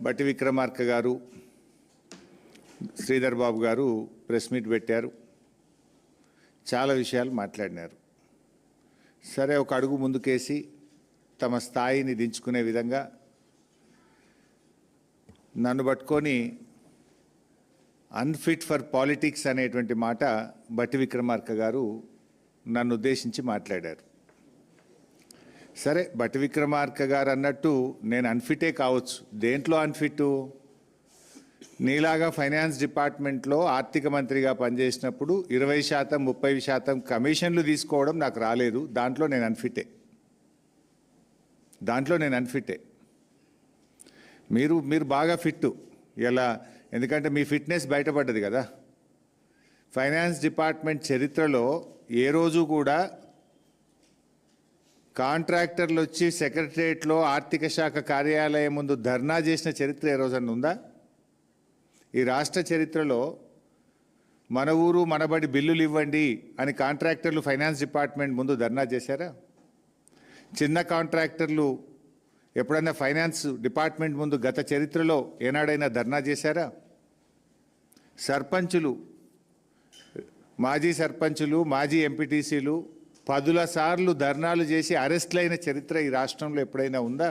బట్టి విక్రమార్క గారు, శ్రీధర్ బాబు గారు ప్రెస్ మీట్ పెట్టారు. చాలా విషయాలు మాట్లాడినారు. సరే, ఒక అడుగు ముందుకేసి తమ స్థాయిని దించుకునే విధంగా నన్ను పట్టుకొని అన్ఫిట్ ఫర్ పాలిటిక్స్ అనేటువంటి మాట బట్టి విక్రమార్క గారు నన్ను ఉద్దేశించి మాట్లాడారు. సరే, బట్టి విక్రమార్క గారు అన్నట్టు నేను అన్ఫిటే కావచ్చు. దేంట్లో అన్ఫిట్? నీలాగా ఫైనాన్స్ డిపార్ట్మెంట్లో ఆర్థిక మంత్రిగా పనిచేసినప్పుడు 20%, 30% కమిషన్లు తీసుకోవడం నాకు రాలేదు. దాంట్లో నేను అన్ఫిటే. మీరు బాగా ఫిట్టు ఇలా, ఎందుకంటే మీ ఫిట్నెస్ బయటపడ్డది కదా. ఫైనాన్స్ డిపార్ట్మెంట్ చరిత్రలో ఏ రోజు కూడా కాంట్రాక్టర్లు వచ్చి సెక్రటరియట్లో ఆర్థిక శాఖ కార్యాలయం ముందు ధర్నా చేసిన చరిత్ర ఏ రోజన్నా ఉందా? ఈ రాష్ట్ర చరిత్రలో మన ఊరు మనబడి బిల్లులు ఇవ్వండి అని కాంట్రాక్టర్లు ఫైనాన్స్ డిపార్ట్మెంట్ ముందు ధర్నా చేశారా? చిన్న కాంట్రాక్టర్లు ఎప్పుడైనా ఫైనాన్స్ డిపార్ట్మెంట్ ముందు గత చరిత్రలో ఏనాడైనా ధర్నా చేశారా? సర్పంచులు, మాజీ సర్పంచులు, మాజీ ఎంపీటీసీలు 10ల సార్లు ధర్నాలు చేసి అరెస్ట్లైన చరిత్ర ఈ రాష్ట్రంలో ఎప్పుడైనా ఉందా?